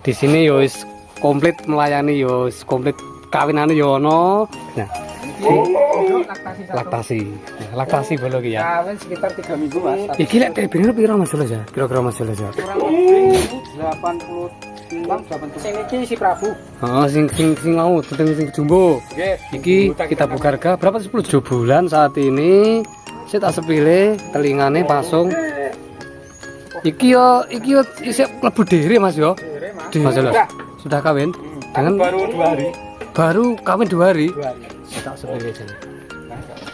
di sini yo wis komplit melayani, yo wis komplit kawinane yo ono. Nah, laktasi bolo ki ya. Kawin sekitar 3 minggu Mas. Iki lek bener piro Mas Jules ya? Kira-kira Mas Jules ya. 80 sing iki si Prabu. Heeh, sing mau sing jumbo. Nggih. Iki kita buka harga berapa? 10 bulan saat ini. Saya tak sepile telingane pasung. Iki yo isih klebu dhewe Mas yo. Mas Jules. Sudah kawin dengan Baru 2 hari. baru kawin 2 hari. 2 hari. Saya tak sepile aja.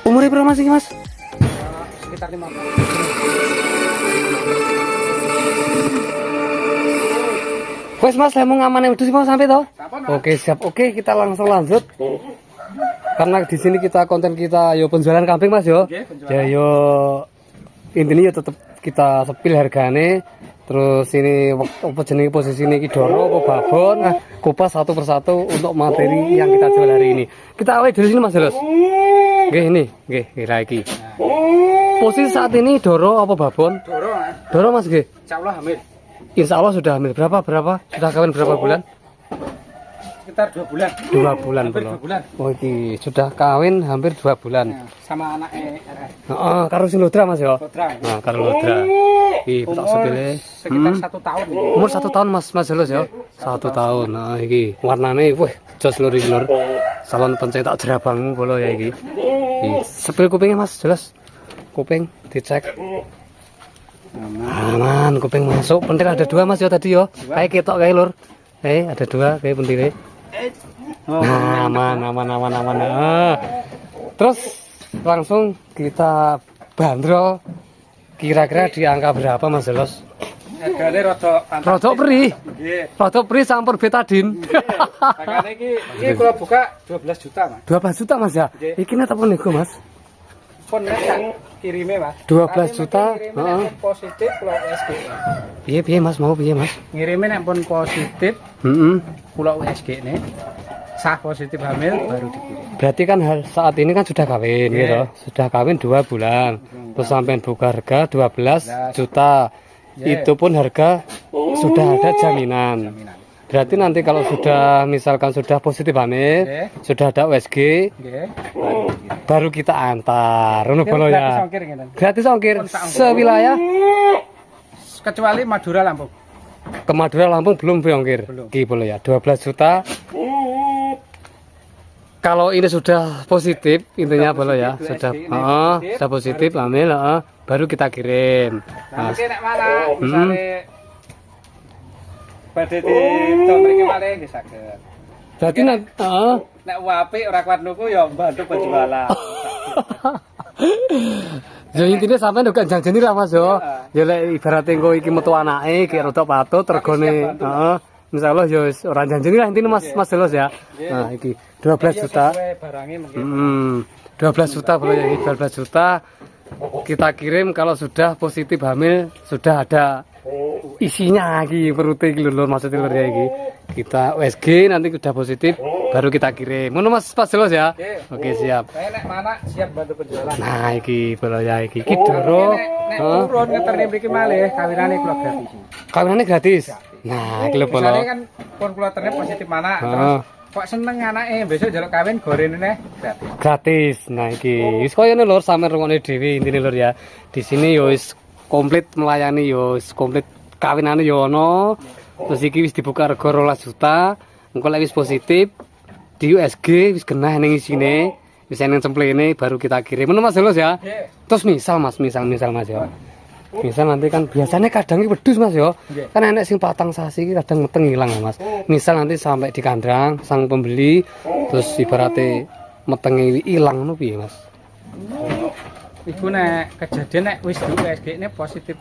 Umurnya berapa Mas iki Mas? Sekitar 5 tahun. Wes Mas, saya mau ngamane wedhus mau sampai toh? Oke, siap. Oke, kita langsung lanjut. Karena di sini kita konten kita yo penjualan kambing Mas yo. Ya yo intinya yo tetep kita sepil hargane. Terus ini apa jenenge posisine iki doro apa babon. Nah, kupas satu persatu untuk materi yang kita jual hari ini. Kita awal dari sini Mas Jules. Nggih ini, nggih kira iki. Posisi saat ini doro apa babon? Doro Mas. Doro Mas nggih. Insyaallah hamil. Insya Allah sudah hamil. Berapa? Sudah kawin berapa bulan? Sekitar 2 bulan. 2 bulan Hampir belum. 2 bulan. Oh iki sudah kawin hampir 2 bulan. Nah, sama anaknya RR. Heeh, karo sing lodra Mas ya. Putra. Nah, karo lodra. Iki petok sepele. Sekitar 1 tahun ini. Umur 1 tahun Mas Jules ya. 1 tahun. Nah, iki warnane wih jos lur iki lur. Salon pencetak jerabangmu bolo ya iki. Iki sepil kupingnya Mas Jules. Kuping dicek. Aman, kuping masuk. Pentil ada 2 Mas ya tadi yo. Kayak ketok kayak lur. Ada 2 kayak pentile. Nah, aman. Nah. Terus langsung kita bandrol. Kira-kira di angka berapa Mas Jules? Hargane rada Rodok pri. Nggih. Rodok pri sampur betadin. Hargane iki kula buka 12 juta Mas. 12 juta Mas ya. Iki nek apa nego Mas? Pun nek kirime Mas. 12 juta. Heeh. Positif kula USG. Piye Mas mau piye Mas? Ngirime nek pun positif Heeh. kula USG ne. Sah positif hamil baru dikirim. Berarti kan saat ini kan sudah kawin gitu. Sudah kawin 2 bulan. Terus sampean buka harga 12 juta. Itu pun harga sudah ada jaminan. Berarti nanti kalau sudah misalkan sudah positif hamil, sudah ada USG, baru kita antar. Ngono bolo ya. Gratis ongkir sewilayah Kecuali Madura Lampung. ke Madura Lampung belum ongkir. Ki bolo ya. 12 juta. Kalau ini sudah positif, intinya bolo ya, sudah positif hamil, baru kita kirim. Nah, mungkin nek malah misale badhe didol mriki malih nggih saged. Berarti Nek apik ora kuat nuku ya bantu penjualan. ya intinya sampean uga janjeni lah Mas yo. Ya lek ibarat engko iki metu anake ki rodok patut regane, insyaallah ya wis ora janjeni lah intinya Mas Jules ya. Nah, iki 12 juta. Barangnya mungkin 12 juta boleh ya, 12 juta kita kirim kalau sudah positif hamil, sudah ada isinya lagi perutnya iki lho maksudnya lho ya iki. Kita USG nanti sudah positif baru kita kirim. Ngono Mas Jules ya. Oke, siap. saya nek mana siap bantu penjualan. Nah, iki boleh ya iki. Iki doro. Nek turun ngeterne mriki malih kawinane kula gratis. Kawinannya gratis. Nah, iki lho Misalnya boleh. kan pun kula terne positif mana terus kok seneng anake besok njaluk kawin gorene gratis. Gratis. Nah, iki wis koyo ngene lho sampe rungokne dhewe intine lho ya. Di sini yo wis komplit melayani, yo wis komplit kawinane yo ono. Terus iki wis dibuka harga 12 juta. Engko lek wis positif di USG wis genah ning isine, wis ning cemplene baru kita kirim. Ngono Mas Jules ya. Terus misal Mas ya. Misal nanti kan biasanya kadang iki wedhus Mas yo. Kan enek sing patang sasi iki kadang meteng ilang Mas. Misal nanti sampai di kandang sang pembeli terus ibaratnya metenge ilang ngono piye Mas? Iku nek kejadian nek wis di USG ini positif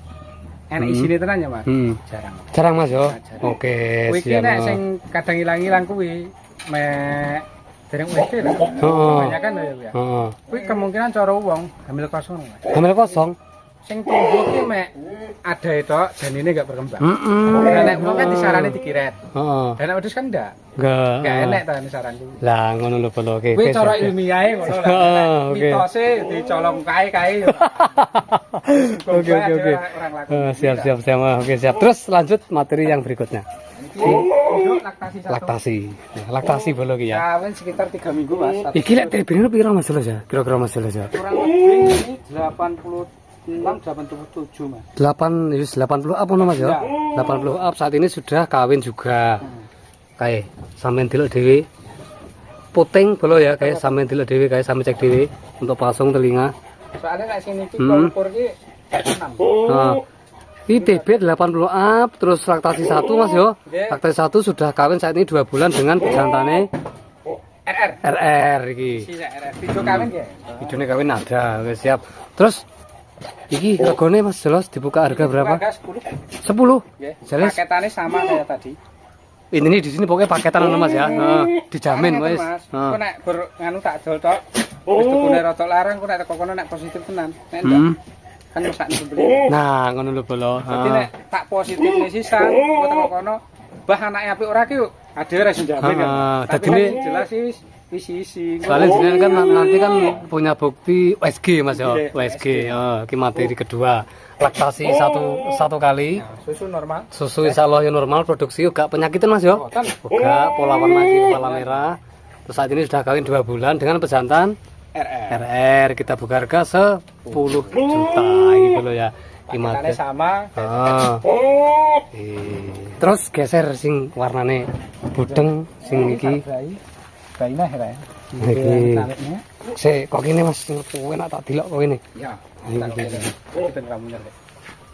enek isine tenan ya Mas. Jarang. Jarang Mas yo. Jarang. Oke, Kuwi siap. nek sing kadang ilang-ilang kuwi mek dereng USG lho. Heeh. Kebanyakan lho ya. Heeh. Kuwi kemungkinan cara wong hamil kosong Mas. Hamil kosong. Sing tumbuh ki mek ada itu janine enggak berkembang. Heeh. Nek wong kan disarani dikiret. Heeh. Dan nek wedhus kan enggak. Enggak. Enggak enek ta saranku. Lah ngono lho bolo oke. Kuwi cara ilmiahe ngono lah. Oke. Mitose dicolong kae. Oke. Siap. Oke, siap. Terus lanjut materi yang berikutnya. Iki untuk laktasi 1. Laktasi. Nah, laktasi bolo ki ya. Kawin sekitar 3 minggu, Mas. Iki lek TB-ne piro Mas Jelas ya? Kira-kira Mas Jelas ya. Kurang lebih ini 86 87, Mas. 80 up ono Mas ya. 80 up saat ini sudah kawin juga. Kayak sampean delok dhewe. Puting bolo ya kayak sampean delok dhewe kayak sampe cek dhewe untuk pasung telinga. Soalnya nek sini iki ukur iki 6. Nah, ini TB 80 up terus laktasi 1 Mas yo. Laktasi 1 sudah kawin saat ini 2 bulan dengan pejantane RR iki. Sisa RR. Video kawin ya. Videone kawin ada. Oke, siap. Terus iki regane Mas Jelas dibuka harga berapa? Harga 10. 10. Nggih. Jelas. Paketannya sama kayak tadi. Ini di sini pokoknya paketan ono Mas ya. Heeh, dijamin wis. Kok nek gur nganu tak dol tok. Wis tukune rada larang kok nek teko kono nek positif tenan. Nek enggak kan rusak beli. Nah, ngono lho bolo. Dadi nek tak positifne sisan kok teko kono bah anake apik ora ki ade ora sing jamin kan. Tapi jelas wis isi. Soalnya jenengan kan nanti kan punya bukti USG Mas ya. USG. Iki materi kedua. Laktasi satu kali. Susu normal. Susu insya Allah yang normal, produksi juga penyakitan Mas yo. Juga pola warna kepala merah. Terus saat ini sudah kawin 2 bulan dengan pejantan RR. Kita buka harga 10 juta gitu loh ya. Paketannya sama. Terus geser sing warnane budeng sing iki. Baina hera ya. Iki. Kok gini Mas, enak tak dilok kok ini. Ya.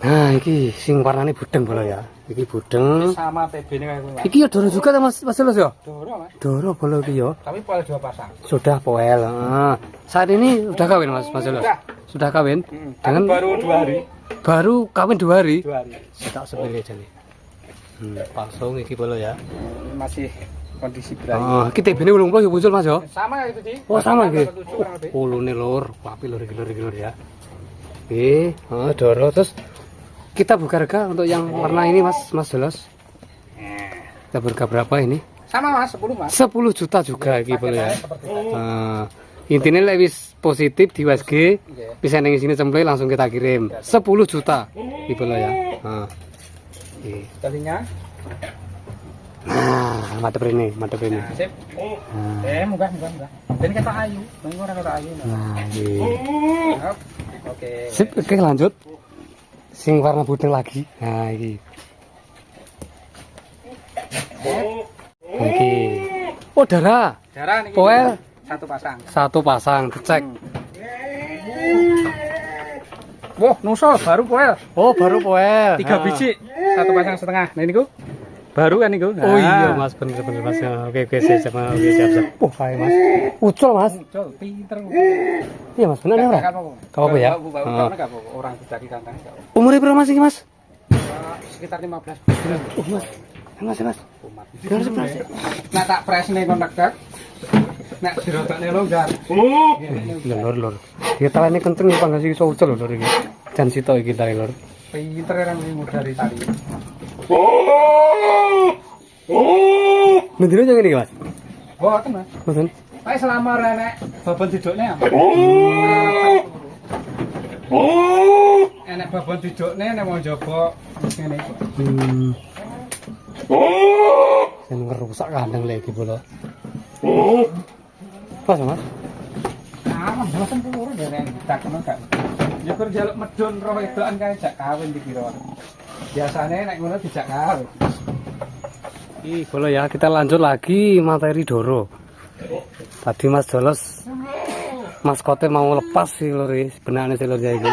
Nah, iki sing warnane budeng bolo ya. Iki budeng. Sama TB-ne kayak kuwi. Iki ya doro juga ta Mas Jelas ya? Doro, Mas. Doro bolo iki ya. Tapi poel 2 pasang. Sudah poel. Saat ini sudah kawin Mas Jelas. Sudah kawin. Dengan baru 2 hari. Baru kawin 2 hari. 2 hari. Tak sepele jane. Pasung iki bolo ya. Masih kondisi berat. Iki TB-ne 80 ya muncul Mas ya. Sama itu di. Oh, sama iki. Ulune lur, papi lur ya. Oke, doro terus kita buka harga untuk yang warna ini Mas Jelas. Kita harga berapa ini? Sama Mas, 10 Mas. 10 juta juga iki boleh ya. Intinya lek wis positif di USG bisa nang sini cemplay langsung kita kirim. 10 juta iki boleh ya. Tadinya. Nah, mantep ini. Sip. Munggah. Dan kata ayu, ora kata ayu. Nah, iki. Oke. Sip, oke lanjut. Sing warna budeng lagi. Nah, iki. Iki. Oh, darah. Darah niki. Poel 1 pasang. 1 pasang, dicek. Wah, nusul baru poel. Oh, baru poel. 3 biji, 1 pasang setengah. Nah, niku. Baru kan niku. Oh iya Mas, bener Mas. Oke, siap. Siap. Hai Mas. Ucul Mas. Ucul, pinter. Iya Mas, bener ora? Enggak apa ya? Orang dari kandang. Umure berapa Mas iki Mas? Sekitar 15 Mas. Mas. Harus pres. Nah, tak presne kon tegak. Nek dirotokne longgar. Lur. Ya talane kenceng panggas iki iso ucul lur iki. Jan sito iki tali lur. Pinter orang ini mudah dari tali. Mendino jangan ini Mas. Boten Mas. Boten. Pak selama renek babon didukne apa? Enek babon didukne nek mau njaba ngene iki. Sen ngerusak kandang lagi bola. Pas Mas. Boten purun ya nek tak kena gak. Ya kur jaluk medun roh wedokan kae jak kawin dikira. Biasane nek ngono dijak kawin. Boleh ya, kita lanjut lagi materi doro. Tadi Mas Jelas maskote mau lepas sih lur, benane sih lur iki.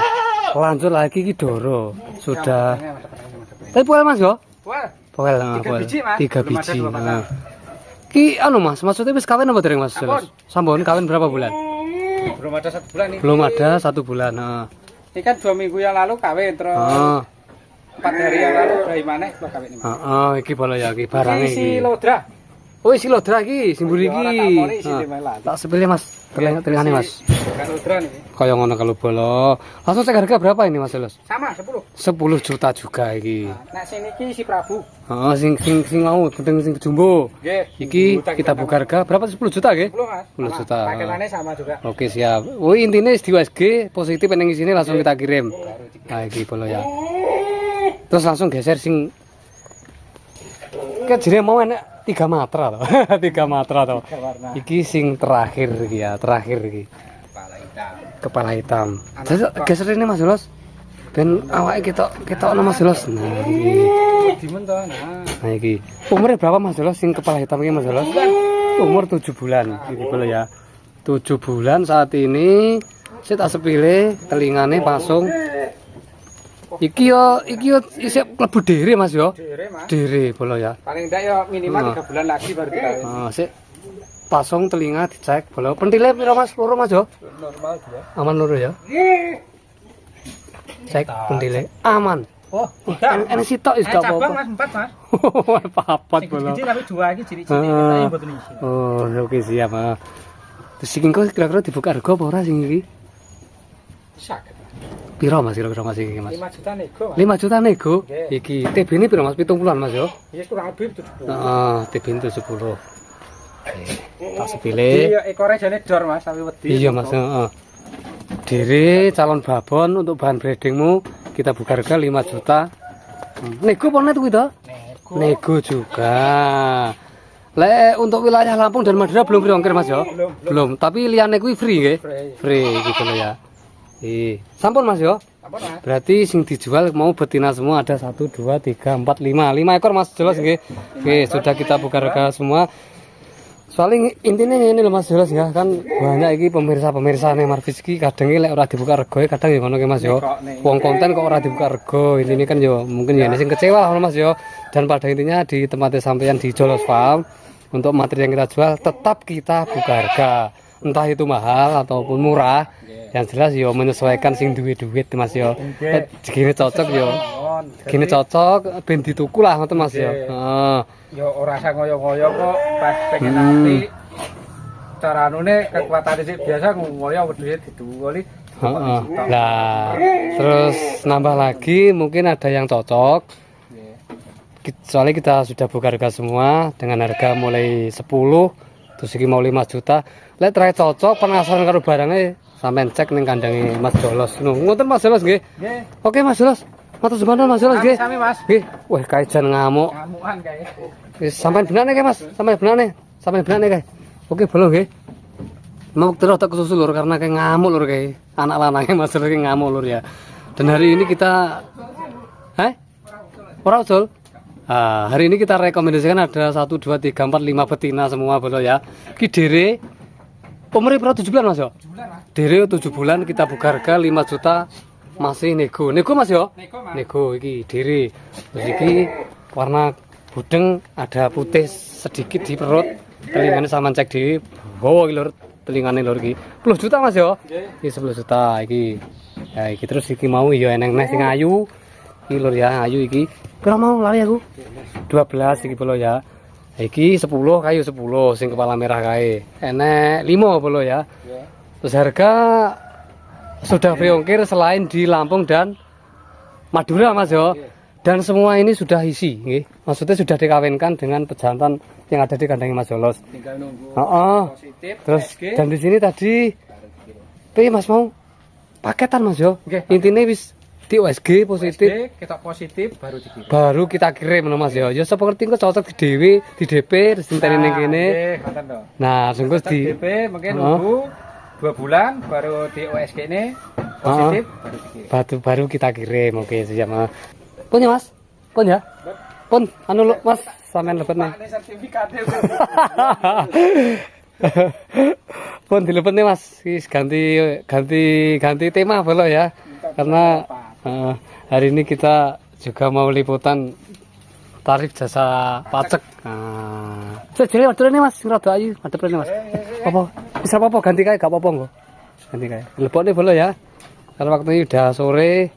Lanjut lagi ki doro. Sudah. Tapi poel Mas yo? Poel. 3 biji Mas. 3 biji. Ki anu Mas, maksudnya wis kawin apa dereng Mas Jelas? Sampun kawin berapa bulan? Belum ada 1 bulan nih. Belum ada 1 bulan. Ini kan 2 minggu yang lalu kawin terus. 4 hari yang lalu dari mana lo kawin ini? Iki boleh ya, iki barang iki. Si lodra. Oh, isi lodra iki, sing mburi iki. Tak sepele Mas, telingane Mas. Kan lodra nih. Kaya ngono kalau bolo. Langsung cek harga berapa ini Mas Jelas? Sama 10. 10 juta juga iki. Nah, sini iki si Prabu. Heeh, sing mau penting sing jumbo. Nggih. Iki kita buka harga berapa? 10 juta nggih? 10 Mas. 10 juta. Paketannya sama juga. Oke, siap. Oh, intinya di USG positif nang sini langsung kita kirim. Nah, iki bolo ya. Terus langsung geser sing kejene mau enek 3 matra to. 3 matra to. warna Iki sing terakhir iki ya, terakhir iki. kepala hitam. Kepala hitam. Jadi geser ini Mas Julos. Ben awake ketokno Mas Julos. Nah, iki. Dimen to, nah. Nah iki. Umurnya berapa Mas Julos sing kepala hitam iki Mas Julos? Umur 7 bulan. Iki boleh ya. 7 bulan saat ini saya tak sepile telingane pasung. Iki yo isih klebu dhewe Mas yo. Dhewe, Mas. Dhewe bola ya. Paling ndak ya minimal 3 bulan lagi baru dikawin. Sik pasung telinga dicek bola. Pentile piro Mas? Loro Mas yo. Normal dia. Aman loro ya. Cek pentile aman. Oh, tidak. Enak sitok wis gak Cabang apa-apa. Mas 4, Mas. Papat bola. Gede tapi 2 iki ciri-ciri tapi mboten isi. Oh, oke siap. Terus iki engko kira-kira dibuka harga apa ora sing iki? Sak. Piro Mas kira-kira Mas iki Mas? 5 juta nego, Mas. 5 juta nego. Nggih. Iki TB ini piro Mas? 70-an Mas yo. Ya kurang lebih 70. Heeh, TB 70. Tak sepile. Iya, ekore jane dor Mas, tapi wedi. Iya Mas, heeh. Diri calon babon untuk bahan breedingmu kita buka harga 5 juta. Nego apa net kuwi to? Nego. Nego juga. Untuk wilayah Lampung dan Madura belum free ongkir Mas yo? Belum. Tapi liyane kuwi free nggih? Free gitu loh ya. Sampun Mas yo. Apa, Mas? Berarti sing dijual mau betina semua ada 1 2 3 4 5. 5 ekor Mas jelas nggih. Oke, sudah kita buka harga semua. Soalnya intinya ini loh Mas jelas ya kan banyak iki pemirsa-pemirsa nih Marvis iki kadang lek ora dibuka regoe kadang ya ngono ki Mas yo. Wong konten kok ora dibuka rego. Ini kan yo mungkin ya sing kecewa lah Mas yo. Dan pada intinya di tempatnya sampean di Jolos Farm untuk materi yang kita jual tetap kita buka harga. Entah itu mahal ataupun murah. Yang jelas yo menyesuaikan sing duit-duit Mas yo. Gini cocok yo. Gini cocok ben dituku lah ngoten Mas yo. Heeh. Ya ora usah ngoyo-ngoyo kok pas pengen nanti cara anune kekuatan sih biasa ngoyo wedhus dituwuli. Heeh. Lah, terus nambah lagi mungkin ada yang cocok. Soalnya kita sudah buka harga semua dengan harga mulai 10 terus iki mau 5 juta. Lek terakhir cocok penasaran karo barangnya sampean cek ning kandange Mas Jolos. Ngoten Mas Jolos nggih. Nggih. Oke Mas Jolos. Matur suwun Mas Jolos nggih. Sami Mas. Nggih. Wah, kae jan ngamuk. Ngamukan kae. Wis sampean benane kae Mas. Sampean benane kae. Oke, belum nggih. Mau terus tak kesusul lur karena kayak ngamuk lur kayak anak lanangnya Mas Jolos kayak ngamuk lur ya. Dan hari ini kita ora usul. Hari ini kita rekomendasikan ada 1 2 3 4 5 betina semua bolo ya. Ki dere umurnya berapa 7 bulan Mas yo? 7 bulan Mas. Dere 7 bulan kita buka harga 5 juta masih nego. Nego Mas yo? Nego Mas. Nego iki dere. Terus iki warna budeng ada putih sedikit di perut. Telingane sama cek di bawah lur. Telingane lur iki 10 juta Mas yo? Iki 10 juta iki. Ya iki terus iki mau yo eneng neh sing ayu. Iki lur ya ayu iki. Pira mau lari aku? 12 iki bolo ya. Iki 10 kayu 10 sing kepala merah kae. Enek 5 bolo ya. Terus harga sudah free ongkir selain di Lampung dan Madura Mas yo. Dan semua ini sudah isi nggih. Maksudnya sudah dikawinkan dengan pejantan yang ada di kandangnya Mas Jolos. Tinggal nunggu positif. Terus dan di sini tadi Mas mau paketan Mas yo. Intinya wis di USG positif, kita positif baru dikirim. baru kita kirim no Mas ya. Ya seperti itu cocok di dhewe, di DP, terus interi ning kene. Nah, sungguh di DP mungkin nunggu 2 bulan baru di USG ini positif baru dikirim. baru kita kirim. Oke, siap Mas. Pun ya Mas? Pun ya? Pun anu Mas sampean lebet nih. Ini sertifikatnya. Pun dilepet nih Mas. Wis ganti tema boleh ya. Karena hari ini kita juga mau liputan tarif jasa pajak. Jadi waduh ini Mas, rada ayu, madhep rene Mas. Apa? Bisa apa ganti kae gak apa-apa nggo. Ganti kae. Lebokne boleh ya. Karena waktu ini udah sore,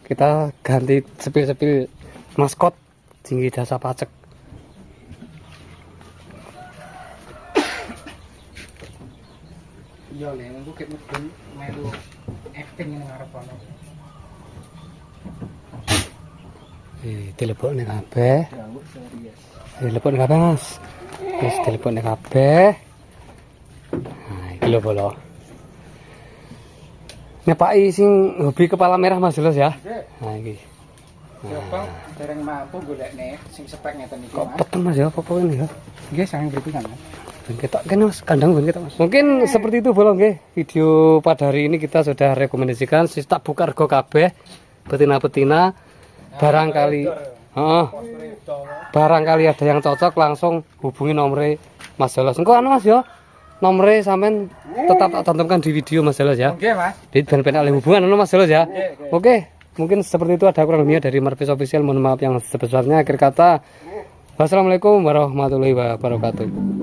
kita ganti sepil-sepil maskot tinggi jasa pajak. Iya, lek bukit mudun melu acting ning ngarep ono. Telepon nih kabeh. Telepon kabeh Mas. Wis telepon nih kabeh. Nah, iki lho bolo. Nepaki sing hobi kepala merah Mas Jolos ya. Nah iki. Coba dereng mampu golekne sing spek ngeten iki, Kok Mas. peteng Mas ya apa ini ya? Nggih, sangat berpikiran, Mas. Ben ketok kan Mas, kandang ben ketok Mas. Mungkin seperti itu bolong nggih. Video pada hari ini kita sudah rekomendasikan sis tak buka rego kabeh betina-betina barangkali heeh. Barangkali ada yang cocok langsung hubungi nomor Mas Jolos. Engko anu Mas ya. Nomornya sampean tetap tak cantumkan di video Mas Jolos ya. Oke, Mas. Di ben oleh hubungan anu Mas Jolos ya. Oke, mungkin seperti itu ada kurang lebihnya dari Marvis Official. Mohon maaf yang sebesarnya. Akhir kata, wassalamualaikum warahmatullahi wabarakatuh.